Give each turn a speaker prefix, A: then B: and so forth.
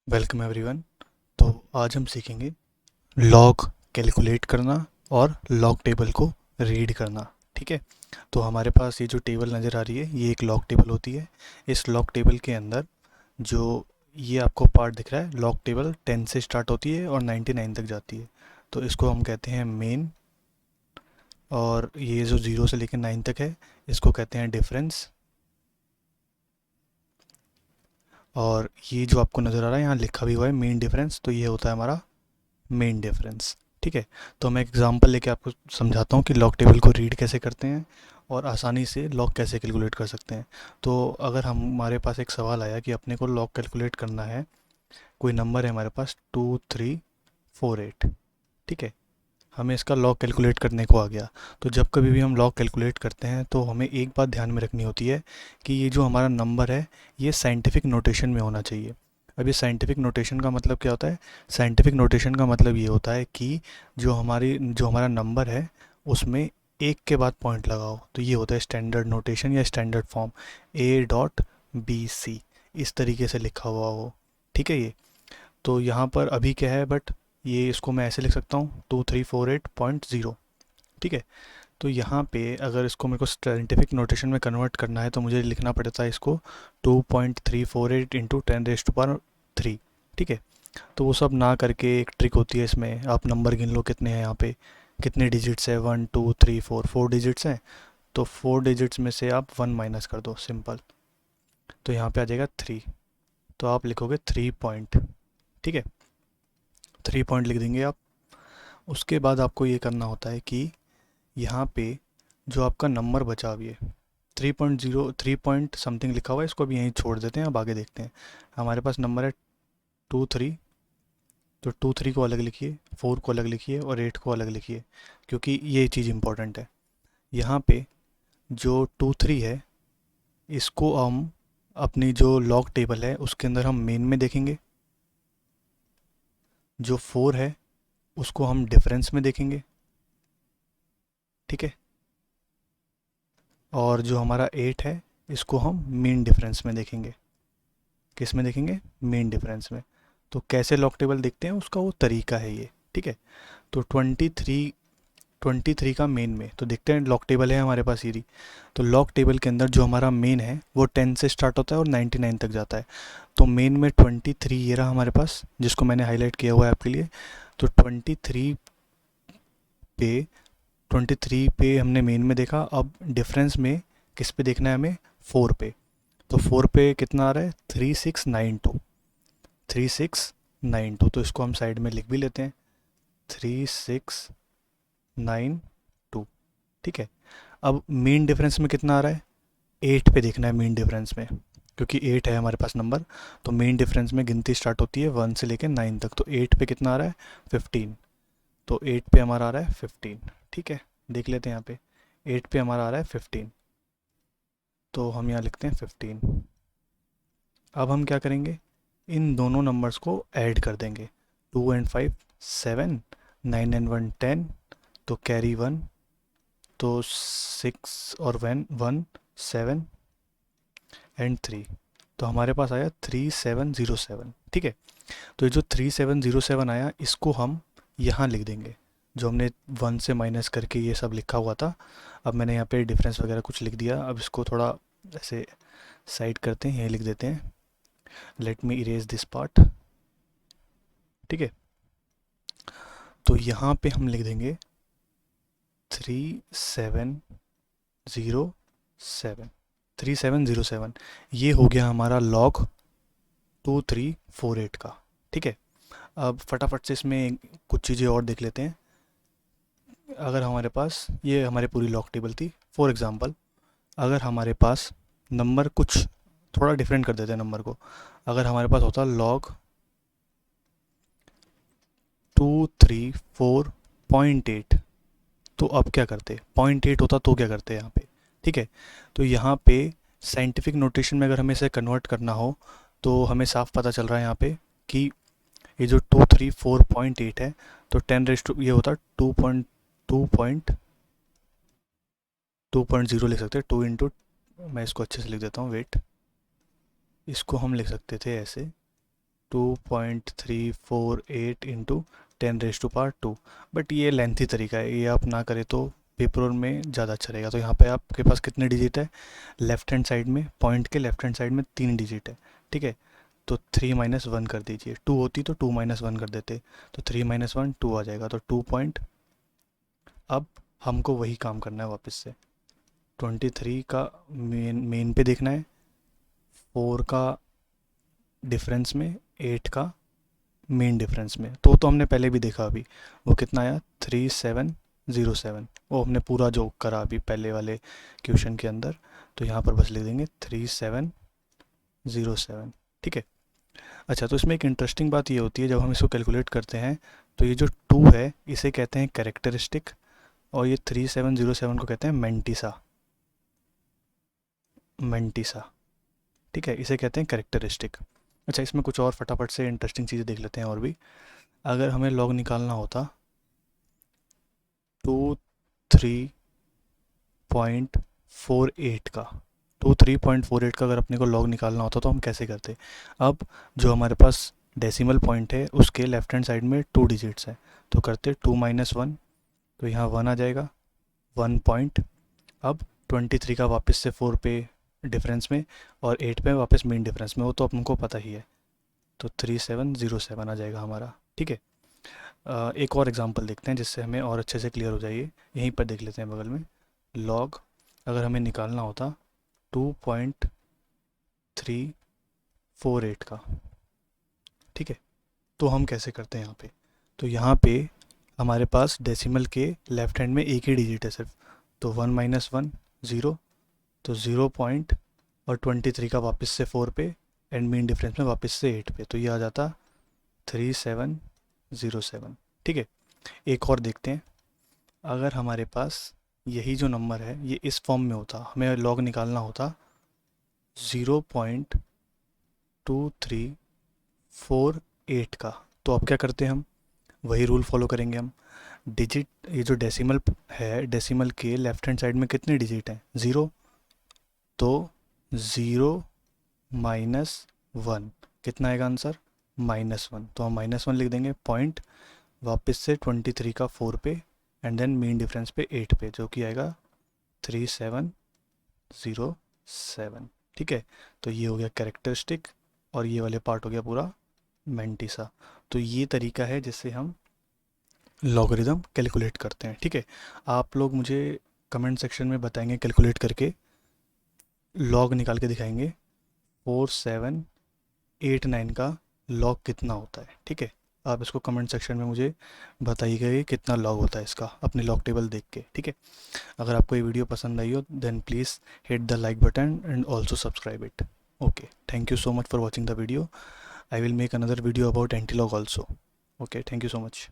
A: Welcome everyone. तो आज हम सीखेंगे लॉग कैलकुलेट करना और लॉग टेबल को रीड करना। ठीक है। तो हमारे पास ये जो टेबल नज़र आ रही है ये एक लॉग टेबल होती है। इस लॉग टेबल के अंदर जो ये आपको पार्ट दिख रहा है, लॉग टेबल 10 से स्टार्ट होती है और 99 तक जाती है। तो इसको हम कहते हैं मेन, और ये जो 0 से लेकर 9 तक है इसको कहते हैं डिफरेंस। और ये जो आपको नज़र आ रहा है यहाँ लिखा भी हुआ है मेन डिफरेंस, तो ये होता है हमारा मेन डिफरेंस। ठीक है। तो मैं एग्जांपल लेके आपको समझाता हूँ कि लॉग टेबल को रीड कैसे करते हैं और आसानी से लॉग कैसे कैलकुलेट कर सकते हैं। तो अगर हमारे पास एक सवाल आया कि अपने को लॉग कैलकुलेट करना है, कोई नंबर है हमारे पास 2348। ठीक है। हमें इसका लॉग कैलकुलेट करने को आ गया। तो जब कभी भी हम लॉग कैलकुलेट करते हैं तो हमें एक बात ध्यान में रखनी होती है कि ये जो हमारा नंबर है ये साइंटिफिक नोटेशन में होना चाहिए। अब ये साइंटिफिक नोटेशन का मतलब क्या होता है? साइंटिफिक नोटेशन का मतलब ये होता है कि जो हमारा नंबर है उसमें एक के बाद पॉइंट लगाओ, तो ये होता है स्टैंडर्ड नोटेशन या स्टैंडर्ड फॉर्म। A.BC इस तरीके से लिखा हुआ हो। ठीक है। ये तो यहाँ पर अभी क्या है, बट ये इसको मैं ऐसे लिख सकता हूँ 2348.0। ठीक है। तो यहाँ पे अगर इसको मेरे को साइंटिफिक नोटेशन में कन्वर्ट करना है तो मुझे लिखना पड़ता है इसको 2.348 इंटू 10⁻3। ठीक है। तो वो सब ना करके एक ट्रिक होती है इसमें, आप नंबर गिन लो कितने हैं यहाँ पे, कितने डिजिट्स है, 1 2 3 4, 4 डिजिट्स हैं। तो 4 डिजिट्स में से आप 1 माइनस कर दो, सिंपल। तो यहाँ पे आ जाएगा 3। तो आप लिखोगे 3 पॉइंट। ठीक है। 3 पॉइंट लिख देंगे आप। उसके बाद आपको ये करना होता है कि यहाँ पे जो आपका नंबर बचा हुआ है 3.0, 3 पॉइंट समथिंग लिखा हुआ है, इसको अभी यहीं छोड़ देते हैं, अब आगे देखते हैं। हमारे पास नंबर है 23। तो 23 को अलग लिखिए, 4 को अलग लिखिए और 8 को अलग लिखिए, क्योंकि ये चीज़ इंपॉर्टेंट है। यहाँ पे जो 23 है इसको हम अपनी जो लॉग टेबल है उसके अंदर हम मेन में देखेंगे। जो 4 है उसको हम डिफरेंस में देखेंगे। ठीक है। और जो हमारा 8 है इसको हम मेन डिफरेंस में देखेंगे। किस में देखेंगे? मेन डिफरेंस में। तो कैसे लॉग टेबल देखते हैं उसका वो तरीका है ये। ठीक है। तो 23 का मेन में तो देखते हैं, लॉग टेबल है हमारे पास ये। तो लॉग टेबल के अंदर जो हमारा मेन है वो 10 से स्टार्ट होता है और 99 तक जाता है। तो मेन में 23 ये रहा हमारे पास, जिसको मैंने हाईलाइट किया हुआ है आपके लिए। तो पे 23 पे हमने मेन में देखा। अब डिफरेंस में किस पे देखना है हमें? 4 पे। तो 4 पे कितना आ रहा है? 3692। 3692, तो इसको हम साइड में लिख भी लेते हैं, 3692। ठीक है। अब मेन डिफरेंस में कितना आ रहा है? 8 पे देखना है मेन डिफरेंस में, क्योंकि 8 है हमारे पास नंबर। तो मेन डिफरेंस में गिनती स्टार्ट होती है 1 से लेकर 9 तक। तो 8 पे कितना आ रहा है? 15। तो 8 पे हमारा आ रहा है 15। ठीक है। देख लेते हैं यहाँ पे, 8 पे हमारा आ रहा है 15। तो हम यहाँ लिखते हैं 15। अब हम क्या करेंगे? इन दोनों नंबर्स को ऐड कर देंगे। 2 एंड 5 7, 9 एंड 1 10, तो कैरी 1। तो 6 और 1 7 एंड 3। तो हमारे पास आया 3707। ठीक है। तो ये जो 3707 आया इसको हम यहाँ लिख देंगे, जो हमने 1 से माइनस करके ये सब लिखा हुआ था। अब मैंने यहाँ पे डिफरेंस वगैरह कुछ लिख दिया। अब इसको थोड़ा ऐसे साइड करते हैं, यहीं लिख देते हैं। Let me erase this part. ठीक है। तो यहाँ पे हम लिख देंगे 3707। 3707 ये हो गया हमारा लॉग 2348 का। ठीक है। अब फटाफट से इसमें कुछ चीज़ें और देख लेते हैं। अगर हमारे पास ये हमारी पूरी लॉग टेबल थी, फॉर एग्ज़ाम्पल अगर हमारे पास नंबर कुछ थोड़ा डिफरेंट कर देते हैं नंबर को। अगर हमारे पास होता लॉग 234.8, तो अब क्या करते? 0.8 होता तो क्या करते यहाँ पे? ठीक है। तो यहाँ पे साइंटिफिक नोटेशन में अगर हमें इसे कन्वर्ट करना हो तो हमें साफ पता चल रहा है यहाँ पे कि ये जो 234.8 है, तो 10 ये होता 2.0 लिख सकते हैं। 2 इंटू, मैं इसको अच्छे से लिख देता हूँ, वेट। इसको हम लिख सकते थे ऐसे 2.348 इंटू 10⁻²। बट ये लेंथी तरीका है, ये आप ना करें तो पेपर में ज़्यादा अच्छा रहेगा। तो यहाँ पे आपके पास कितने डिजिट है, लेफ्ट हैंड साइड में, पॉइंट के लेफ्ट हैंड साइड में 3 डिजिट है, ठीक है। तो 3 - 1 कर दीजिए, 2 होती तो 2 - 1 कर देते, तो 3 - 1 2 आ जाएगा, तो 2 पॉइंट। अब हमको वही काम करना है वापस से, 23 का मेन पे देखना है, 4 का डिफरेंस में, 8 का मेन डिफरेंस में। तो हमने पहले भी देखा, अभी वो कितना आया 3707, वो हमने पूरा जो करा अभी पहले वाले क्वेश्चन के अंदर। तो यहाँ पर बस लिख देंगे 3707, ठीक है। अच्छा, तो इसमें एक इंटरेस्टिंग बात ये होती है, जब हम इसको कैलकुलेट करते हैं तो ये जो 2 है इसे कहते हैं कैरेक्टरिस्टिक, और ये 3707 को कहते हैं मेंटिसा। मेंटिसा, ठीक है, इसे कहते हैं कैरेक्टरिस्टिक। अच्छा, इसमें कुछ और फटाफट से इंटरेस्टिंग चीज़ें देख लेते हैं और भी। अगर हमें लॉग निकालना होता 23.48 का, 23.48 का अगर अपने को लॉग निकालना होता तो हम कैसे करते। अब जो हमारे पास डेसिमल पॉइंट है उसके लेफ्ट हैंड साइड में 2 डिजिट्स हैं, तो करते 2 - 1, तो यहाँ 1 आ जाएगा, 1 पॉइंट। अब 23 का वापस से 4 पे डिफरेंस में, और 8 पे वापस मेन डिफरेंस में, वो तो हमको पता ही है, तो 3707 आ जाएगा हमारा, ठीक है। एक और एग्जांपल देखते हैं जिससे हमें और अच्छे से क्लियर हो जाइए, यहीं पर देख लेते हैं बगल में। लॉग अगर हमें निकालना होता 2.348 का, ठीक है, तो हम कैसे करते हैं यहाँ पे। तो यहाँ पे हमारे पास डेसिमल के लेफ्ट हैंड में एक ही डिजिट है सिर्फ, तो 1 - 1 0, तो 0 पॉइंट, और 23 का वापस से 4 पे, एंड मेन डिफरेंस में वापस से 8 पे, तो ये आ जाता 3707, ठीक है। एक और देखते हैं, अगर हमारे पास यही जो नंबर है ये इस फॉर्म में होता, हमें लॉग निकालना होता 0.2348 का, तो अब क्या करते हैं हम, वही रूल फॉलो करेंगे हम। डिजिट, ये जो डेसिमल है, डेसिमल के लेफ्ट हैंड साइड में कितने डिजिट हैं, 0, तो 0 - 1 कितना आएगा आंसर, -1, तो हम -1 लिख देंगे, पॉइंट, वापस से 23 का 4 पे, एंड देन मेन डिफरेंस पे 8 पे, जो कि आएगा 3707, ठीक है। तो ये हो गया कैरेक्टरिस्टिक, और ये वाले पार्ट हो गया पूरा मेंटिसा। तो ये तरीका है जिससे हम लॉगरिदम कैलकुलेट करते हैं, ठीक है। आप लोग मुझे कमेंट सेक्शन में बताएंगे, कैलकुलेट करके लॉग निकाल के दिखाएंगे 4789 का लॉग कितना होता है, ठीक है। आप इसको कमेंट सेक्शन में मुझे बताइएगा कि कितना लॉग होता है इसका, अपने लॉग टेबल देख के, ठीक है। अगर आपको ये वीडियो पसंद आई हो then please hit the like button and also subscribe it. Okay, thank you so much for watching the video. I will make another video about anti-log also. Okay, thank you so much.